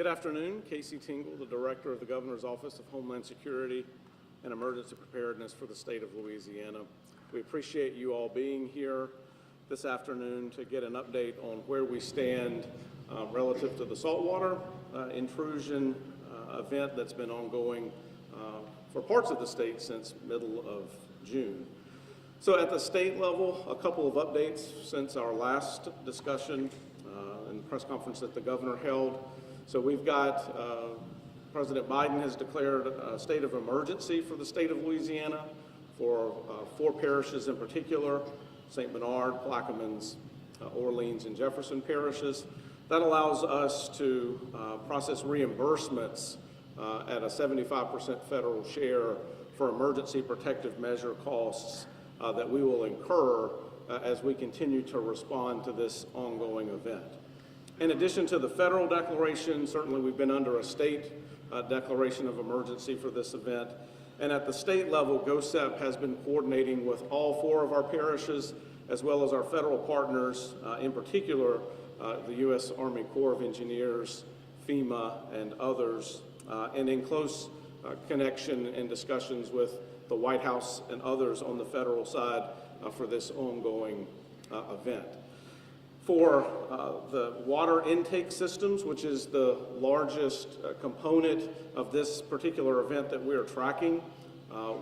Good afternoon. Casey Tingle, the Director of the Governor's Office of Homeland Security and Emergency Preparedness for the state of Louisiana. We appreciate you all being here this afternoon to get an update on where we stand relative to the saltwater intrusion event that's been ongoing for parts of the state since middle of June. So at the state level, a couple of updates since our last discussion and the press conference that the governor held. So we've got President Biden has declared a state of emergency for the state of Louisiana for 4 parishes in particular: St. Bernard, Plaquemines, Orleans, and Jefferson parishes. That allows us to process reimbursements at a 75% federal share for emergency protective measure costs that we will incur as we continue to respond to this ongoing event. In addition to the federal declaration, certainly we've been under a state declaration of emergency for this event. And at the state level, GOHSEP has been coordinating with all 4 of our parishes, as well as our federal partners, in particular, the U.S. Army Corps of Engineers, FEMA, and others, and in close connection and discussions with the White House and others on the federal side for this ongoing event. For the water intake systems, which is the largest component of this particular event that we are tracking,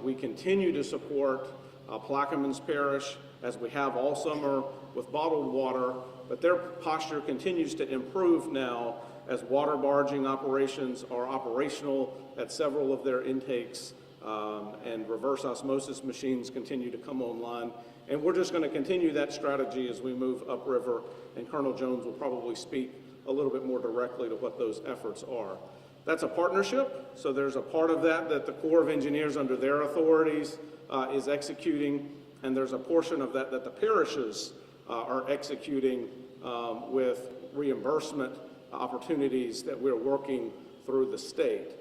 we continue to support Plaquemines Parish, as we have all summer, with bottled water, but their posture continues to improve now as water barging operations are operational at several of their intakes, and reverse osmosis machines continue to come online. And we're just going to continue that strategy as we move upriver, and Colonel Jones will probably speak a little bit more directly to what those efforts are. That's a partnership, so there's a part of that that the Corps of Engineers under their authorities is executing, and there's a portion of that that the parishes are executing with reimbursement opportunities that we're working through the state.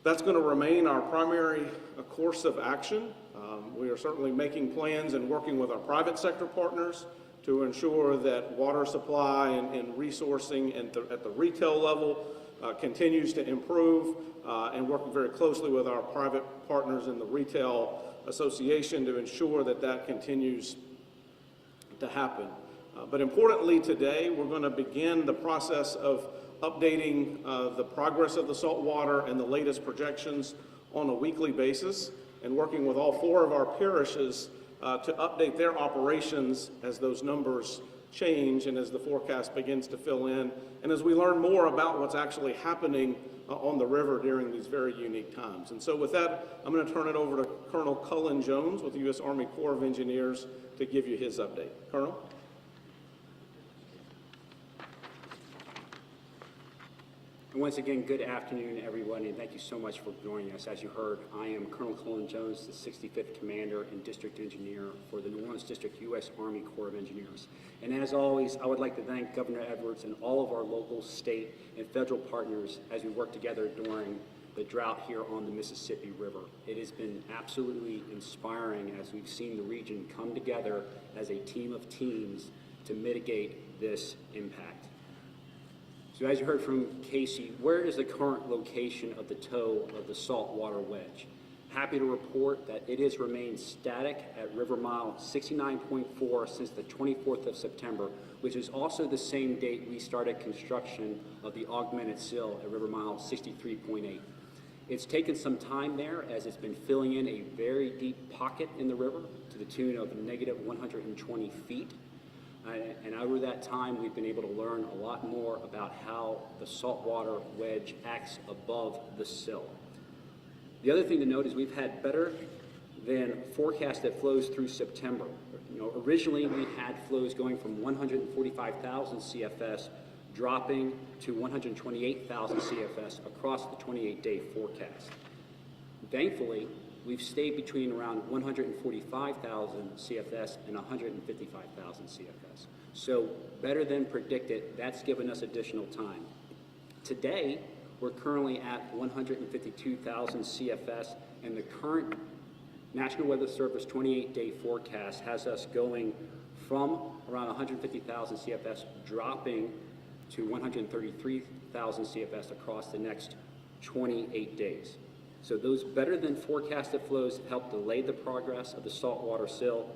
That's going to remain our primary course of action. We are certainly making plans and working with our private sector partners to ensure that water supply and resourcing at the retail level continues to improve, and working very closely with our private partners in the Retail Association to ensure that that continues to happen. But importantly today, we're going to begin the process of updating the progress of the saltwater and the latest projections on a weekly basis, and working with all 4 of our parishes to update their operations as those numbers change and as the forecast begins to fill in, and as we learn more about what's actually happening on the river during these very unique times. And so with that, I'm going to turn it over to Colonel Cullen Jones with the U.S. Army Corps of Engineers to give you his update. Colonel? And once again, good afternoon, everyone, and thank you so much for joining us. As you heard, I am Colonel Cullen Jones, the 65th Commander and District Engineer for the Orleans District U.S. Army Corps of Engineers. And as always, I would like to thank Governor Edwards and all of our local, state, and federal partners as we work together during the drought here on the Mississippi River. It has been absolutely inspiring as we've seen the region come together as a team of teams to mitigate this impact. So as you heard from Casey, where is the current location of the toe of the saltwater wedge? Happy to report that it has remained static at river mile 69.4 since the 24th of September, which is also the same date we started construction of the augmented sill at river mile 63.8. It's taken some time there as it's been filling in a very deep pocket in the river to the tune of negative 120 feet. And over that time, we've been able to learn a lot more about how the saltwater wedge acts above the sill. The other thing to note is we've had better than forecasted flows through September. Originally we had flows going from 145,000 CFS dropping to 128,000 CFS across the 28-day forecast. Thankfully, we've stayed between around 145,000 CFS and 155,000 CFS. So better than predicted, that's given us additional time. Today, we're currently at 152,000 CFS, and the current National Weather Service 28-day forecast has us going from around 150,000 CFS dropping to 133,000 CFS across the next 28 days. So those better than forecasted flows help delay the progress of the saltwater sill,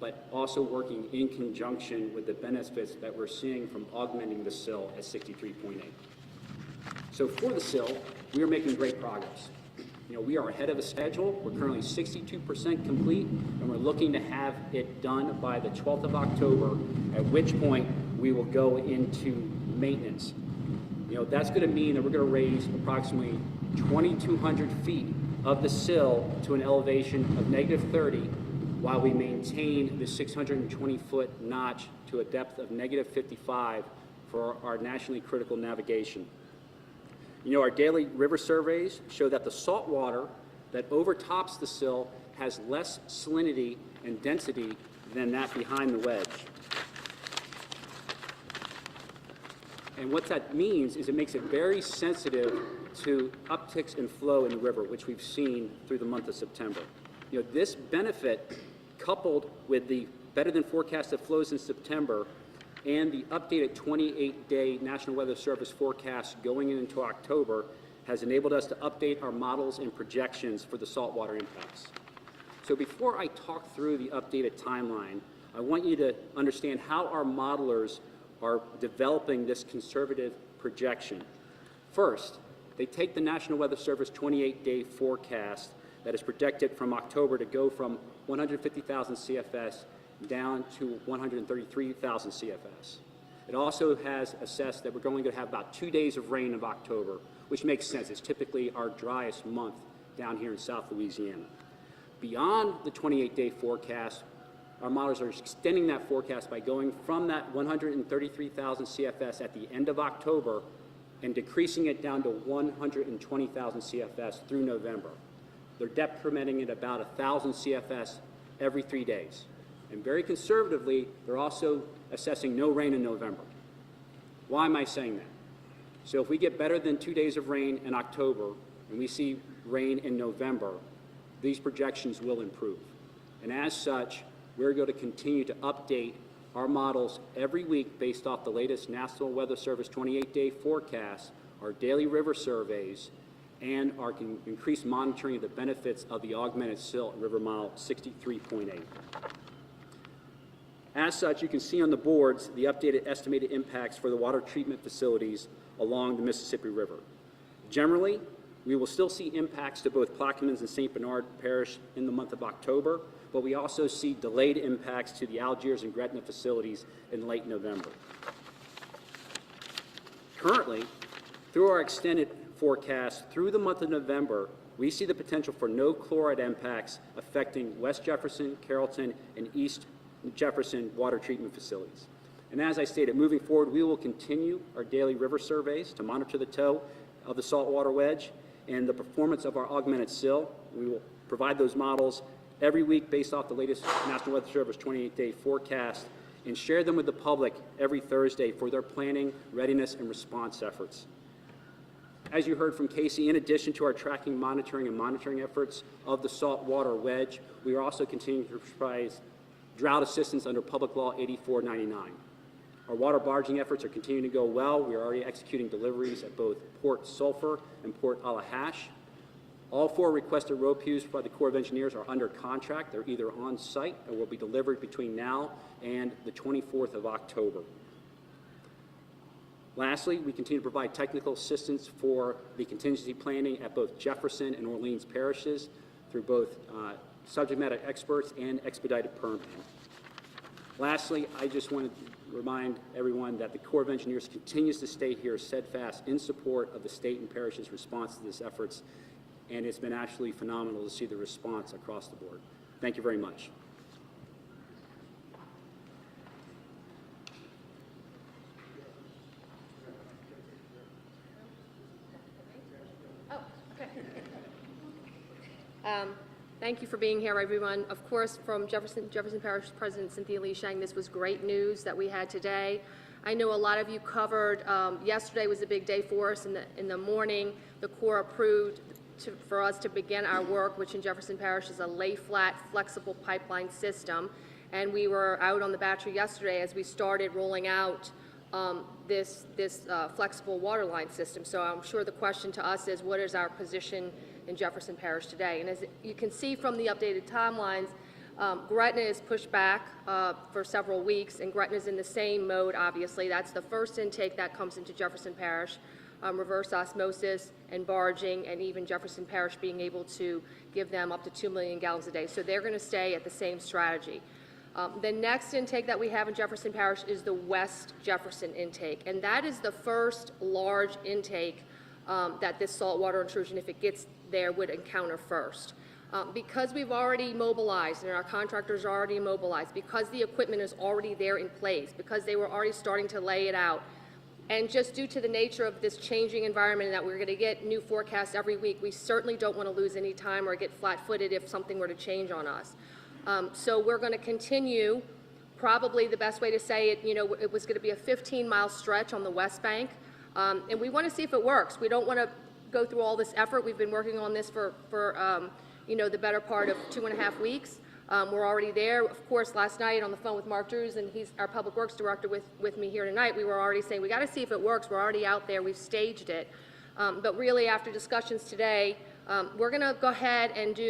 but also working in conjunction with the benefits that we're seeing from augmenting the sill at 63.8. So for the sill, we are making great progress. We are ahead of a schedule. We're currently 62% complete, and we're looking to have it done by the 12th of October, at which point we will go into maintenance. That's going to mean that we're going to raise approximately 2,200 feet of the sill to an elevation of -30, while we maintain the 620-foot notch to a depth of -55 for our nationally critical navigation. Our daily river surveys show that the salt water that overtops the sill has less salinity and density than that behind the wedge. And what that means is it makes it very sensitive to upticks in flow in the river, which we've seen through the month of September. This benefit, coupled with the better than forecasted flows in September and the updated 28-day National Weather Service forecast going into October, has enabled us to update our models and projections for the saltwater impacts. So before I talk through the updated timeline, I want you to understand how our modelers are developing this conservative projection. First, they take the National Weather Service 28-day forecast that is projected from October to go from 150,000 CFS down to 133,000 CFS. It also has assessed that we're going to have about 2 days of rain of October, which makes sense. It's typically our driest month down here in South Louisiana. Beyond the 28-day forecast, our modelers are extending that forecast by going from that 133,000 CFS at the end of October and decreasing it down to 120,000 CFS through November. They're depth permitting at about 1,000 CFS every 3 days. And very conservatively, they're also assessing no rain in November. Why am I saying that? So if we get better than 2 days of rain in October and we see rain in November, these projections will improve. And as such, we're going to continue to update our models every week based off the latest National Weather Service 28-day forecast, our daily river surveys, and our increased monitoring of the benefits of the augmented sill at River Mile 63.8. As such, you can see on the boards the updated estimated impacts for the water treatment facilities along the Mississippi River. Generally, we will still see impacts to both Plaquemines and St. Bernard Parish in the month of October, but we also see delayed impacts to the Algiers and Gretna facilities in late November. Currently, through our extended forecast through the month of November, we see the potential for no chloride impacts affecting West Jefferson, Carrollton, and East Jefferson water treatment facilities. And as I stated, moving forward, we will continue our daily river surveys to monitor the toe of the saltwater wedge and the performance of our augmented sill. We will provide those models every week based off the latest National Weather Service 28-day forecast and share them with the public every Thursday for their planning, readiness, and response efforts. As you heard from Casey, in addition to our tracking, monitoring, and monitoring efforts of the saltwater wedge, we are also continuing to provide drought assistance under Public Law 8499. Our water barging efforts are continuing to go well. We are already executing deliveries at both Port Sulphur and Port Allahash. All 4 requested road pews by the Corps of Engineers are under contract. They're either on site or will be delivered between now and the 24th of October. Lastly, we continue to provide technical assistance for the contingency planning at both Jefferson and Orleans parishes through both subject matter experts and expedited permitting. Lastly, I just want to remind everyone that the Corps of Engineers continues to stay here steadfast in support of the state and parishes' response to these efforts, and it's been actually phenomenal to see the response across the board. Thank you very much. Oh, okay. Thank you for being here, everyone. Of course, from Jefferson Parish President Cynthia Lee Shang, this was great news that we had today. I know a lot of you covered, yesterday was a big day for us. In the morning, the Corps approved for us to begin our work, which in Jefferson Parish is a lay-flat flexible pipeline system. And we were out on the Battery yesterday as we started rolling out this flexible water line system. So I'm sure the question to us is, what is our position in Jefferson Parish today? And as you can see from the updated timelines, Gretna is pushed back for several weeks, and Gretna is in the same mode, obviously. That's the first intake that comes into Jefferson Parish, reverse osmosis and barging, and even Jefferson Parish being able to give them up to 2 million gallons a day. So they're going to stay at the same strategy. The next intake that we have in Jefferson Parish is the West Jefferson intake, and that is the first large intake that this saltwater intrusion, if it gets there, would encounter first. Because we've already mobilized and our contractors are already mobilized, because the equipment is already there in place, because they were already starting to lay it out, and just due to the nature of this changing environment that we're going to get new forecasts every week, we certainly don't want to lose any time or get flat-footed if something were to change on us. So we're going to continue, probably the best way to say it, it was going to be a 15-mile stretch on the West Bank, and we want to see if it works. We don't want to go through all this effort. We've been working on this for the better part of 2.5 weeks. We're already there. Of course, last night on the phone with Mark Drews, and he's our Public Works Director with me here tonight, we were already saying, we got to see if it works. We're already out there. We've staged it. But really, after discussions today, we're going to go ahead and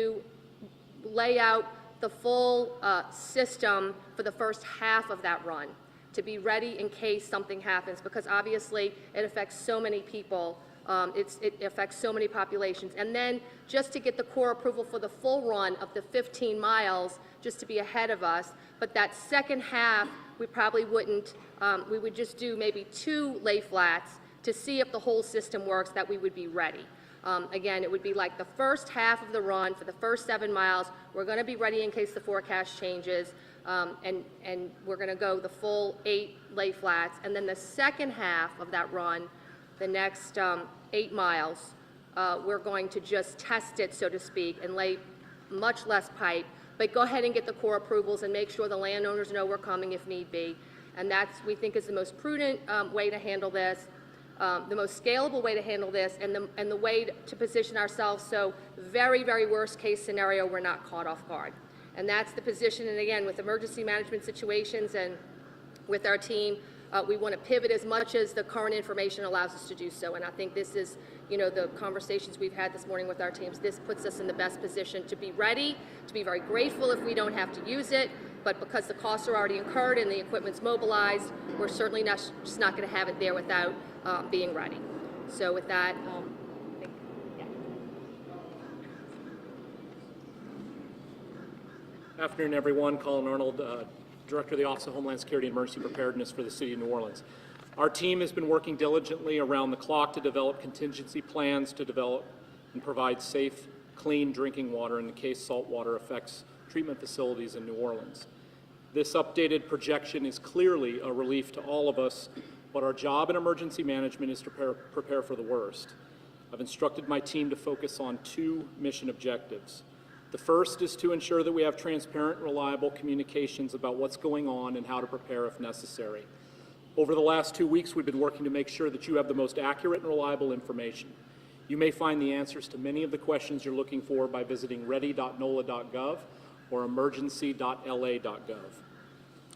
lay out the full system for the first half of that run to be ready in case something happens, because obviously it affects so many people. It affects so many populations. And then just to get the Corps approval for the full run of the 15 miles, just to be ahead of us. But that second half, we probably wouldn't, we would just do maybe 2 lay flats to see if the whole system works, that we would be ready. Again, it would be like the first half of the run for the first 7 miles. We're going to be ready in case the forecast changes, and we're going to go the full 8 lay flats. And then the second half of that run, the next 8 miles, we're going to just test it, so to speak, and lay much less pipe, but go ahead and get the Corps approvals and make sure the landowners know we're coming if need be. And that's, we think, is the most prudent way to handle this, the most scalable way to handle this, and the way to position ourselves so very, very worst case scenario, we're not caught off guard. And that's the position, and again, with emergency management situations and with our team, we want to pivot as much as the current information allows us to do so. And I think this is, the conversations we've had this morning with our teams, this puts us in the best position to be ready, to be very grateful if we don't have to use it, but because the costs are already incurred and the equipment's mobilized, we're certainly just not going to have it there without being ready. So with that, Afternoon, everyone. Colin Arnold, Director of the Office of Homeland Security and Emergency Preparedness for the City of New Orleans. Our team has been working diligently around the clock to develop contingency plans to develop and provide safe, clean drinking water in the case salt water affects treatment facilities in New Orleans. This updated projection is clearly a relief to all of us, but our job in emergency management is to prepare for the worst. I've instructed my team to focus on 2 mission objectives. The first is to ensure that we have transparent, reliable communications about what's going on and how to prepare if necessary. Over the last 2 weeks, we've been working to make sure that you have the most accurate and reliable information. You may find the answers to many of the questions you're looking for by visiting ready.nola.gov or emergency.la.gov.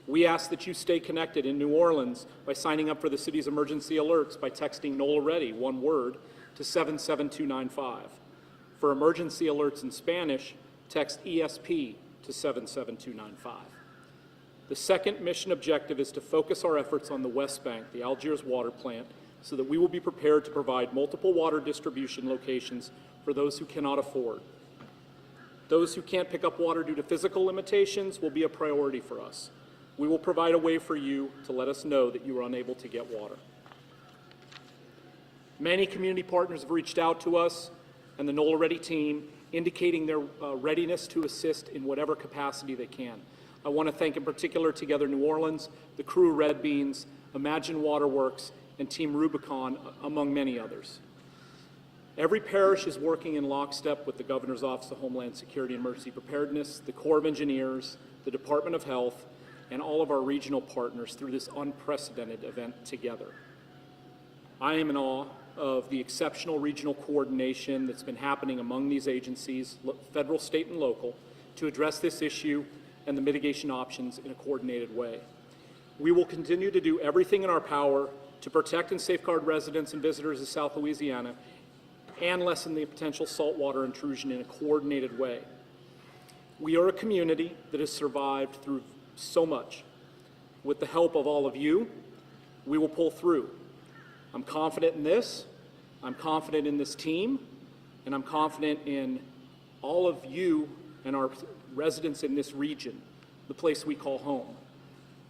We ask that you stay connected in New Orleans by signing up for the city's emergency alerts by texting NOLA READY, one word, to 77295. For emergency alerts in Spanish, text ESP to 77295. The second mission objective is to focus our efforts on the West Bank, the Algiers water plant, so that we will be prepared to provide multiple water distribution locations for those who cannot afford. Those who can't pick up water due to physical limitations will be a priority for us. We will provide a way for you to let us know that you are unable to get water. Many community partners have reached out to us and the NOLA Ready team, indicating their readiness to assist in whatever capacity they can. I want to thank in particular Together New Orleans, the crew of Red Beans, Imagine Waterworks, and Team Rubicon, among many others. Every parish is working in lockstep with the Governor's Office of Homeland Security and Emergency Preparedness, the Corps of Engineers, the Department of Health, and all of our regional partners through this unprecedented event together. I am in awe of the exceptional regional coordination that's been happening among these agencies, federal, state, and local, to address this issue and the mitigation options in a coordinated way. We will continue to do everything in our power to protect and safeguard residents and visitors of South Louisiana and lessen the potential saltwater intrusion in a coordinated way. We are a community that has survived through so much. With the help of all of you, we will pull through. I'm confident in this, I'm confident in this team, and I'm confident in all of you and our residents in this region, the place we call home.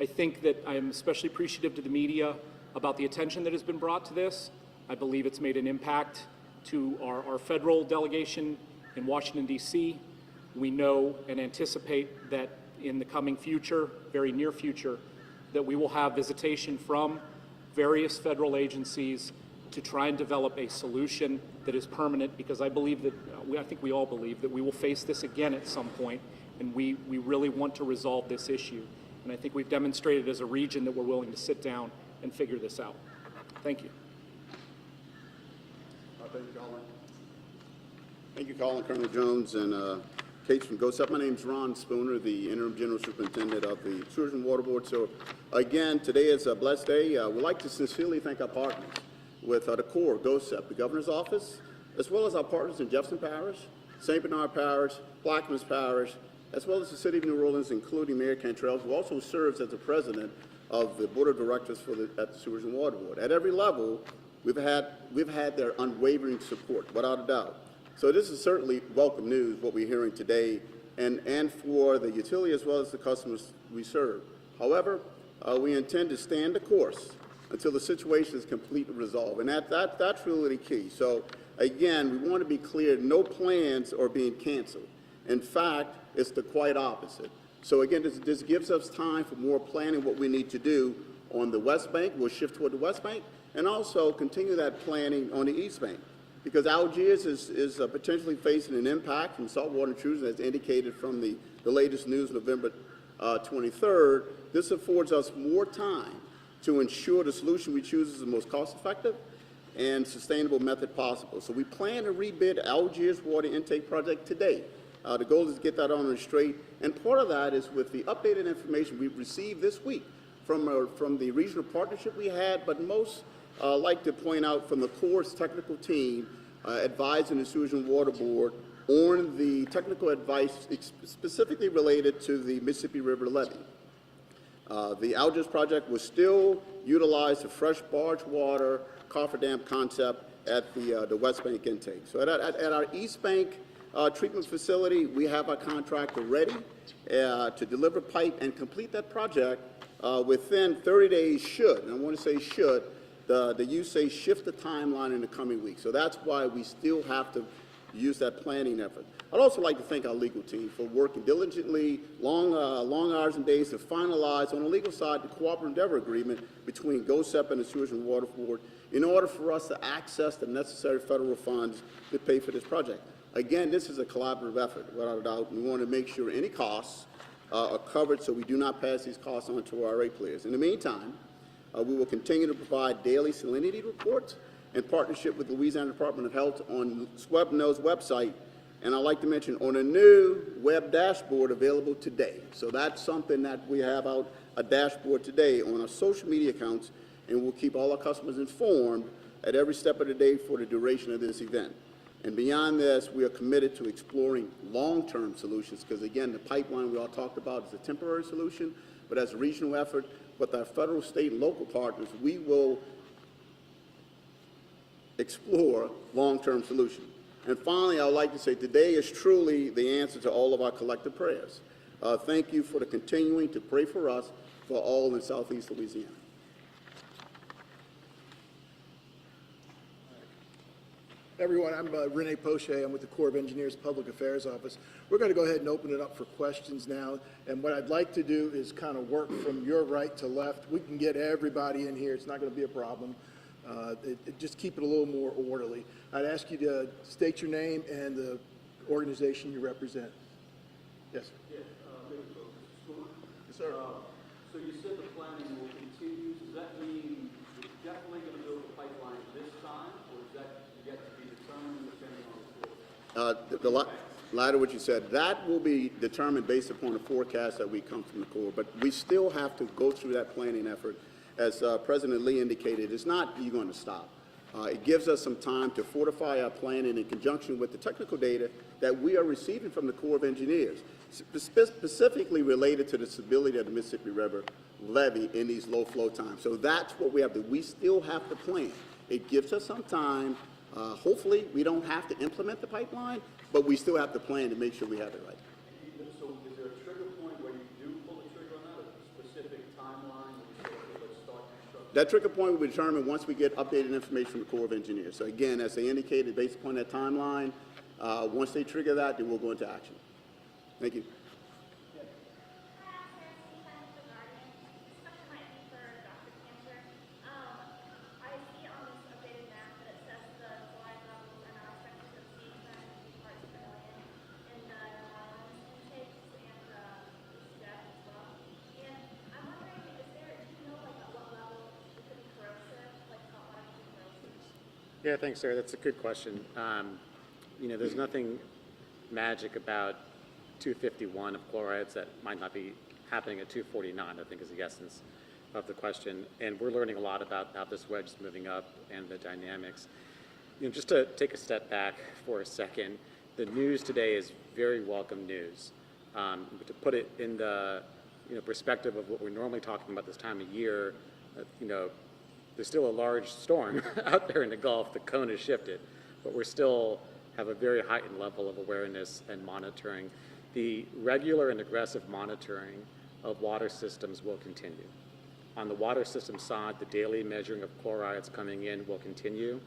I think that I am especially appreciative to the media about the attention that has been brought to this. I believe it's made an impact to our federal delegation in Washington, D.C. We know and anticipate that in the coming future, very near future, that we will have visitation from various federal agencies to try and develop a solution that is permanent, because I believe that, I think we all believe that we will face this again at some point, and we really want to resolve this issue. And I think we've demonstrated as a region that we're willing to sit down and figure this out. Thank you. Thank you, Colin. Thank you, Colin, Colonel Jones, and Kate from GOHSEP. My name is Ron Spooner, the Interim General Superintendent of the Sewage and Water Board. So, again, today is a blessed day. We'd like to sincerely thank our partners with the Corps, GOHSEP, the Governor's Office, as well as our partners in Jefferson Parish, St. Bernard Parish, Blackman's Parish, as well as the City of New Orleans, including Mayor Cantrell, who also serves as the President of the Board of Directors at the Sewage and Water Board. At every level, we've had their unwavering support, without a doubt. So this is certainly welcome news, what we're hearing today, and for the utility as well as the customers we serve. However, we intend to stand the course until the situation is completely resolved, and that's really the key. So again, we want to be clear, no plans are being canceled. In fact, it's the quite opposite. So again, this gives us time for more planning, what we need to do on the West Bank. We'll shift toward the West Bank, and also continue that planning on the East Bank, because Algiers is potentially facing an impact from saltwater intrusion, as indicated from the latest news, November 23rd. This affords us more time to ensure the solution we choose is the most cost-effective and sustainable method possible. So we plan to rebid Algiers water intake project today. The goal is to get that on the straight, and part of that is with the updated information we've received this week from the regional partnership we had, but most like to point out from the Corps' technical team advising the Sewage and Water Board on the technical advice specifically related to the Mississippi River levee. The Algiers project will still utilize the fresh barge water cofferdam concept at the West Bank intake. So at our East Bank treatment facility, we have our contractor ready to deliver pipe and complete that project within 30 days should, and I want to say should, the USAID shift the timeline in the coming weeks. So that's why we still have to use that planning effort. I'd also like to thank our legal team for working diligently, long hours and days to finalize on the legal side the cooperative endeavor agreement between GOHSEP and the Sewage and Water Board in order for us to access the necessary federal funds to pay for this project. Again, this is a collaborative effort, without a doubt. We want to make sure any costs are covered so we do not pass these costs on to our ratepayers. In the meantime, we will continue to provide daily salinity reports in partnership with the Louisiana Department of Health on SWEPNO's website, and I'd like to mention on a new web dashboard available today. So that's something that we have out, a dashboard today on our social media accounts, and we'll keep all our customers informed at every step of the day for the duration of this event. And beyond this, we are committed to exploring long-term solutions, because again, the pipeline we all talked about is a temporary solution, but as a regional effort with our federal, state, and local partners, we will explore long-term solutions. And finally, I would like to say today is truly the answer to all of our collective prayers. Thank you for continuing to pray for us, for all in Southeast Louisiana. Everyone, I'm Rene Poche. I'm with the Corps of Engineers Public Affairs Office. We're going to go ahead and open it up for questions now. And what I'd like to do is kind of work from your right to left. We can get everybody in here. It's not going to be a problem. Just keep it a little more orderly. I'd ask you to state your name and the organization you represent. Yes. Yes, Yes, sir. so you said the planning will continue. Does that mean you're definitely going to build the pipeline this time, or is that yet to be determined depending on the course? latter what you said, that will be determined based upon the forecast that we come from the Corps. But we still have to go through that planning effort. As President Lee indicated, it's not you're going to stop. It gives us some time to fortify our planning in conjunction with the technical data that we are receiving from the Corps of Engineers, specifically related to the stability of the Mississippi River levee in these low flow times. So that's what we have to do. We still have to plan. It gives us some time. Hopefully, we don't have to implement the pipeline, but we still have to plan to make sure we have it right. So is there a trigger point where you do pull the trigger on that, a specific timeline when you say, okay, let's start construction? That trigger point will be determined once we get updated information from the Corps of Engineers. So again, as they indicated, based upon that timeline, once they trigger that, then we'll go into action. Thank you. Yeah, thanks, Sarah. That's a good question. You know, there's nothing magic about 251 of chlorides that might not be happening at 249, I think is the essence of the question. And we're learning a lot about how this wedge is moving up and the dynamics. You know, just to take a step back for a second, the news today is very welcome news. To put it in the perspective of what we're normally talking about this time of year, there's still a large storm out there in the Gulf. The cone has shifted, but we're still have a very heightened level of awareness and monitoring. The regular and aggressive monitoring of water systems will continue. On the water system side, the daily measuring of chlorides coming in will continue.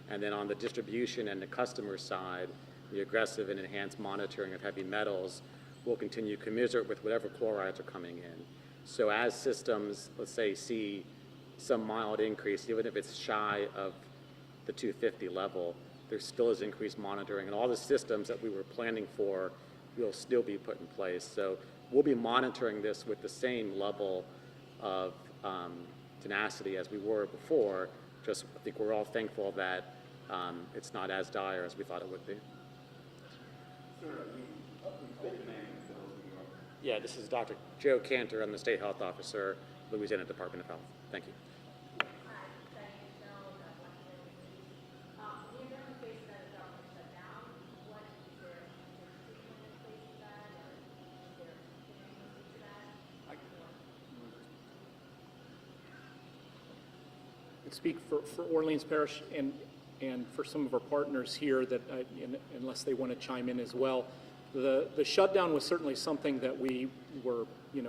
And then on the distribution and the customer side, the aggressive and enhanced monitoring of heavy metals will continue commensurate with whatever chlorides are coming in. So as systems, let's say, see some mild increase, even if it's shy of the 250 level, there still is increased monitoring, and all the systems that we were planning for will still be put in place. So we'll be monitoring this with the same level of tenacity as we were before. Just, I think we're all thankful that it's not as dire as we thought it would be. Yeah, this is Dr. Joe Cantor. I'm the State Health Officer, Louisiana Department of Health. Thank you. I speak for Orleans Parish and for some of our partners here that, unless they want to chime in as well, the shutdown was certainly something that we were,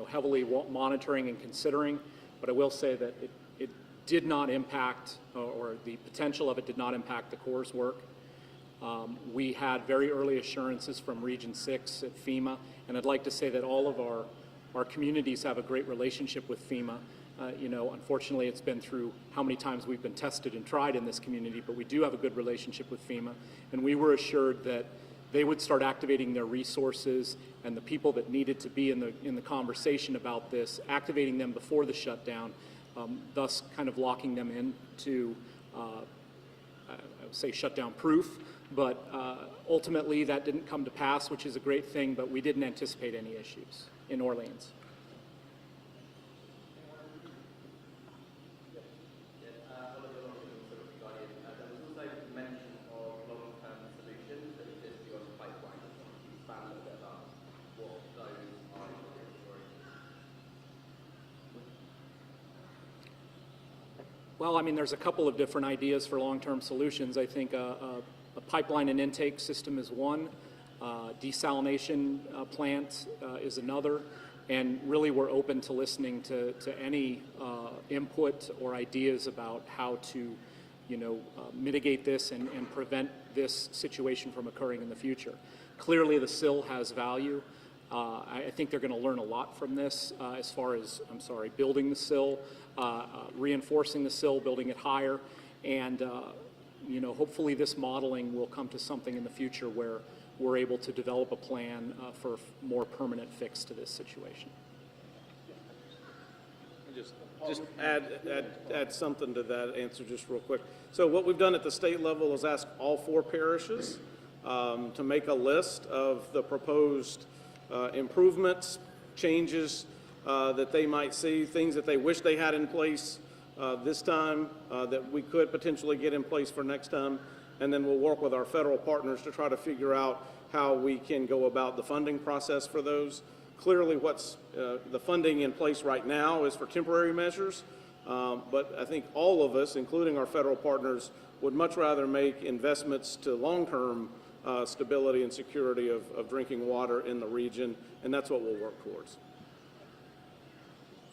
heavily monitoring and considering. But I will say that it did not impact, or the potential of it did not impact the Corps' work. We had very early assurances from Region 6 at FEMA, and I'd like to say that all of our communities have a great relationship with FEMA. Unfortunately, it's been through how many times we've been tested and tried in this community, but we do have a good relationship with FEMA, and we were assured that they would start activating their resources and the people that needed to be in the conversation about this, activating them before the shutdown, thus kind of locking them into, I would say, shutdown proof. But ultimately, that didn't come to pass, which is a great thing, but we didn't anticipate any issues in Orleans. Well, I mean, there's a couple of different ideas for long-term solutions. I think a pipeline and intake system is one. Desalination plant is another. And really, we're open to listening to any input or ideas about how to, mitigate this and prevent this situation from occurring in the future. Clearly, the sill has value. I think they're going to learn a lot from this as far as, building the sill, reinforcing the sill, building it higher, and hopefully this modeling will come to something in the future where we're able to develop a plan for a more permanent fix to this situation. Just add something to that answer just real quick. So what we've done at the state level is ask all 4 parishes to make a list of the proposed improvements, changes that they might see, things that they wish they had in place this time that we could potentially get in place for next time. And then we'll work with our federal partners to try to figure out how we can go about the funding process for those. Clearly, what's the funding in place right now is for temporary measures, but I think all of us, including our federal partners, would much rather make investments to long-term stability and security of drinking water in the region, and that's what we'll work towards.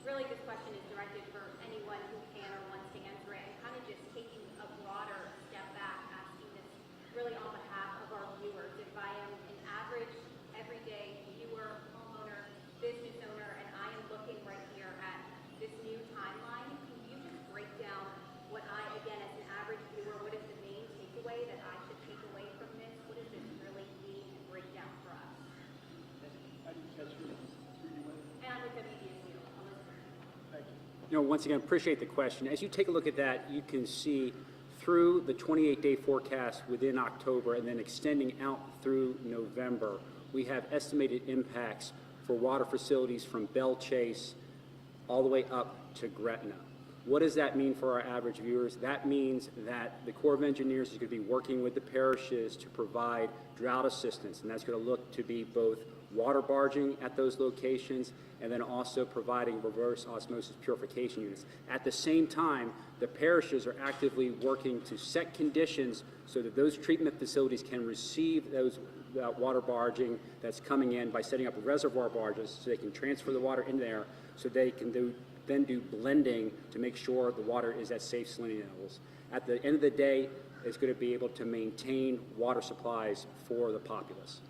Really, this question is directed for anyone who can or wants to answer it, and kind of just taking a broader step back, asking this really on behalf of our viewers. If I am an average, everyday viewer, homeowner, business owner, and I am looking right here at this new timeline, can you just break down what I, again, as an average viewer, what is the main takeaway that I should take away from this? What does this really mean and break down for us? And I'm with WDSU. I'm listening. You know, once again, appreciate the question. As you take a look at that, you can see through the 28-day forecast within October and then extending out through November, we have estimated impacts for water facilities from Belle Chase all the way up to Gretna. What does that mean for our average viewers? That means that the Corps of Engineers is going to be working with the parishes to provide drought assistance, and that's going to look to be both water barging at those locations and then also providing reverse osmosis purification units. At the same time, the parishes are actively working to set conditions so that those treatment facilities can receive those water barging that's coming in by setting up reservoir barges so they can transfer the water in there so they can then do blending to make sure the water is at safe salinity levels. At the end of the day, it's going to be able to maintain water supplies for the populace.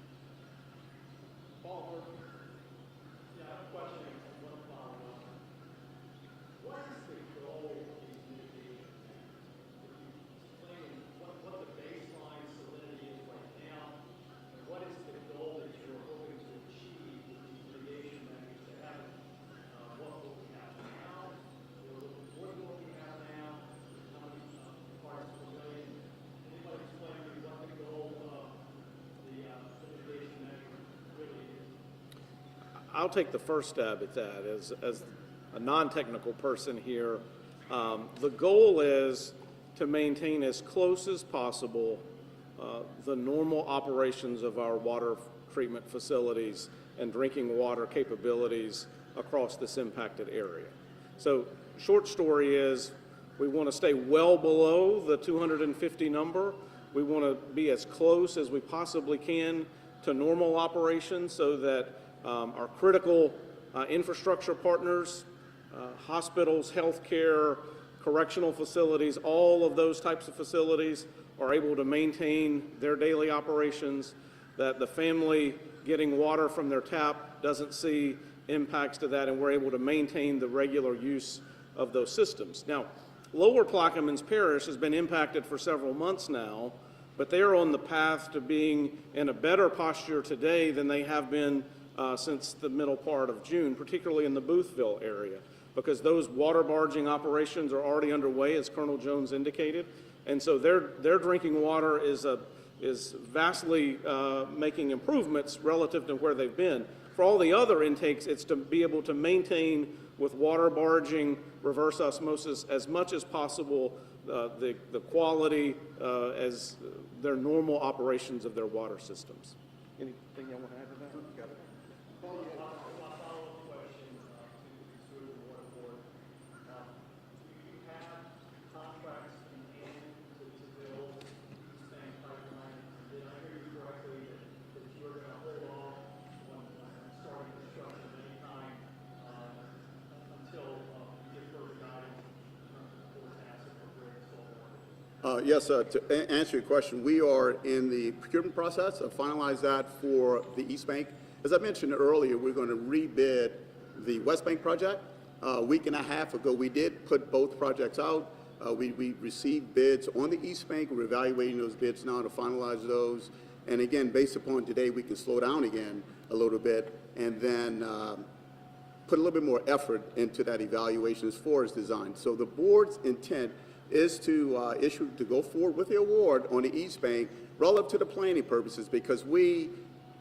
I'll take the first stab at that as a non-technical person here. The goal is to maintain as close as possible the normal operations of our water treatment facilities and drinking water capabilities across this impacted area. So short story is we want to stay well below the 250 number. We want to be as close as we possibly can to normal operations so that our critical infrastructure partners, hospitals, healthcare, correctional facilities, all of those types of facilities are able to maintain their daily operations, that the family getting water from their tap doesn't see impacts to that, and we're able to maintain the regular use of those systems. Now, Lower Plaquemines Parish has been impacted for several months now, but they are on the path to being in a better posture today than they have been since the middle part of June, particularly in the Boothville area, because those water barging operations are already underway, as Colonel Jones indicated, and so their drinking water is vastly making improvements relative to where they've been. For all the other intakes, it's to be able to maintain with water barging, reverse osmosis, as much as possible the quality as their normal operations of their water systems. Anything you want to add to that? Got it. Yes, to answer your question, we are in the procurement process to finalize that for the East Bank. As I mentioned earlier, we're going to rebid the West Bank project. A week and a half ago, we did put both projects out. We received bids on the East Bank. We're evaluating those bids now to finalize those. And again, based upon today, we can slow down again a little bit and then put a little bit more effort into that evaluation as far as design. So the board's intent is to go forward with the award on the East Bank relative to the planning purposes, because we,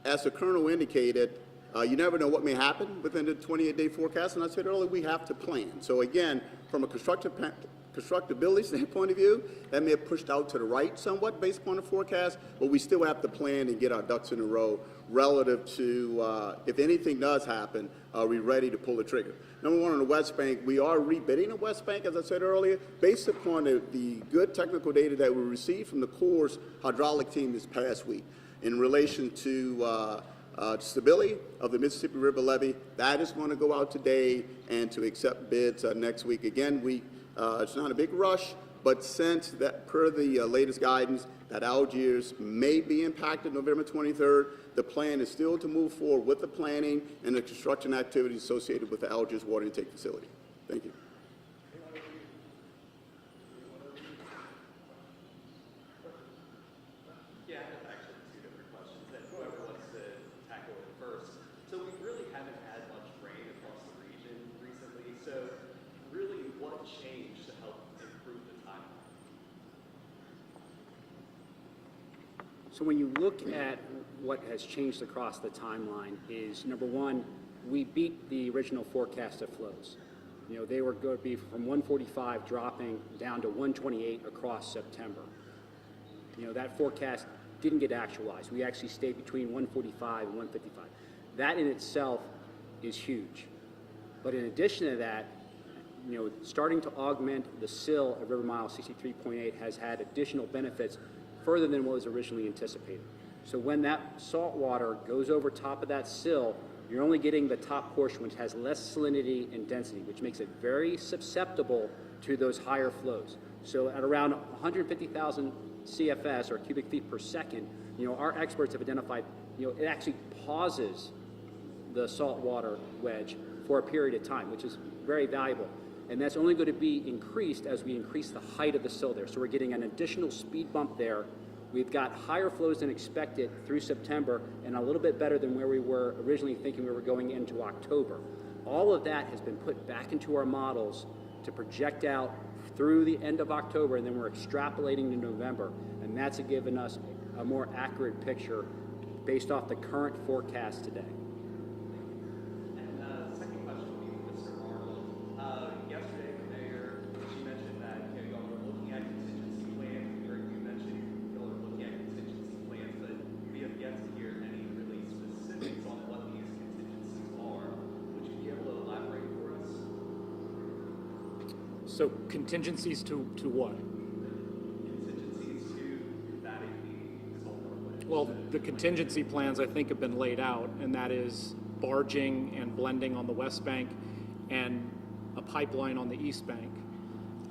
as the Colonel indicated, you never know what may happen within the 28-day forecast, and I said earlier, we have to plan. So again, from a constructability standpoint of view, that may have pushed out to the right somewhat based upon the forecast, but we still have to plan and get our ducks in a row relative to, if anything does happen, are we ready to pull the trigger? Number one, on the West Bank, we are rebidding the West Bank, as I said earlier, based upon the good technical data that we received from the Corps' hydraulic team this past week in relation to stability of the Mississippi River levee. That is going to go out today and to accept bids next week. Again, it's not a big rush, but since that, per the latest guidance, that Algiers may be impacted November 23rd, the plan is still to move forward with the planning and the construction activities associated with the Algiers water intake facility. Thank you. Yeah, I have actually two different questions, and whoever wants to tackle it first. So we really haven't had much rain across the region recently, so really what changed to help improve the timeline? So when you look at what has changed across the timeline is, number one, we beat the original forecast of flows. You know, they were going to be from 145 dropping down to 128 across September. You know, that forecast didn't get actualized. We actually stayed between 145 and 155. That in itself is huge. But in addition to that, you know, starting to augment the sill of River Mile 63.8 has had additional benefits further than what was originally anticipated. So when that salt water goes over top of that sill, you're only getting the top portion, which has less salinity and density, which makes it very susceptible to those higher flows. So at around 150,000 CFS, or cubic feet per second, you know, our experts have identified, you know, it actually pauses the saltwater wedge for a period of time, which is very valuable. And that's only going to be increased as we increase the height of the sill there. So we're getting an additional speed bump there. We've got higher flows than expected through September and a little bit better than where we were originally thinking we were going into October. All of that has been put back into our models to project out through the end of October, and then we're extrapolating to November. And that's given us a more accurate picture based off the current forecast today. And second question would be for Mr. Arnold. Yesterday, the mayor, she mentioned that y'all were looking at contingency plans. We heard you mention y'all are looking at contingency plans, but we have yet to hear any really specifics on what these contingencies are. Would you be able to elaborate for us? So contingencies to what? Contingencies to combating the saltwater wedge. Well, the contingency plans, I think, have been laid out, and that is barging and blending on the West Bank and a pipeline on the East Bank.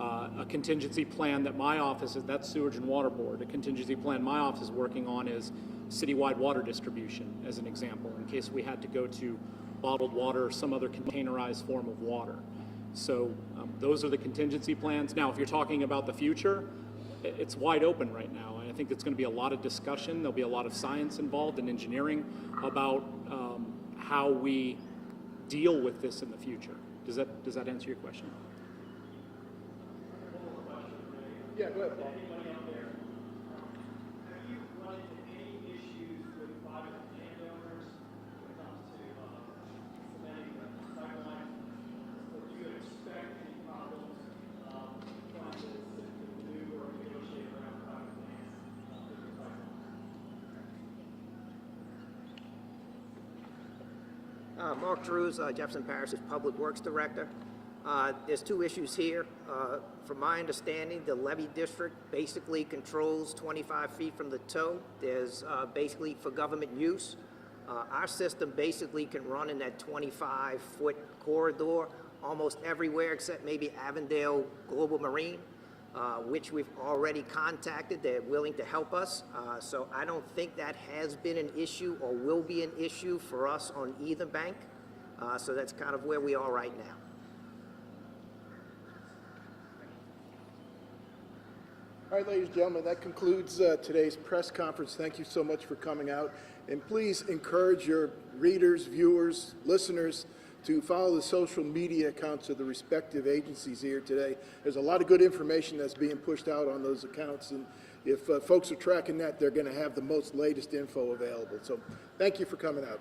A contingency plan that my office is, that's Sewage and Water Board. A contingency plan my office is working on is citywide water distribution, as an example, in case we had to go to bottled water or some other containerized form of water. So those are the contingency plans. Now, if you're talking about the future, it's wide open right now. And I think it's going to be a lot of discussion. There'll be a lot of science involved and engineering about how we deal with this in the future. Does that answer your question? Yeah, go ahead, Paul. Mark Drews, Jefferson Parish's Public Works Director. There's two issues here. From my understanding, the levee district basically controls 25 feet from the toe. There's basically for government use. Our system basically can run in that 25-foot corridor almost everywhere except maybe Avondale Global Marine, which we've already contacted. They're willing to help us. So I don't think that has been an issue or will be an issue for us on either bank. So that's kind of where we are right now. All right, ladies and gentlemen, that concludes today's press conference. Thank you so much for coming out. And please encourage your readers, viewers, listeners to follow the social media accounts of the respective agencies here today. There's a lot of good information that's being pushed out on those accounts, and if folks are tracking that, they're going to have the most latest info available. So thank you for coming out.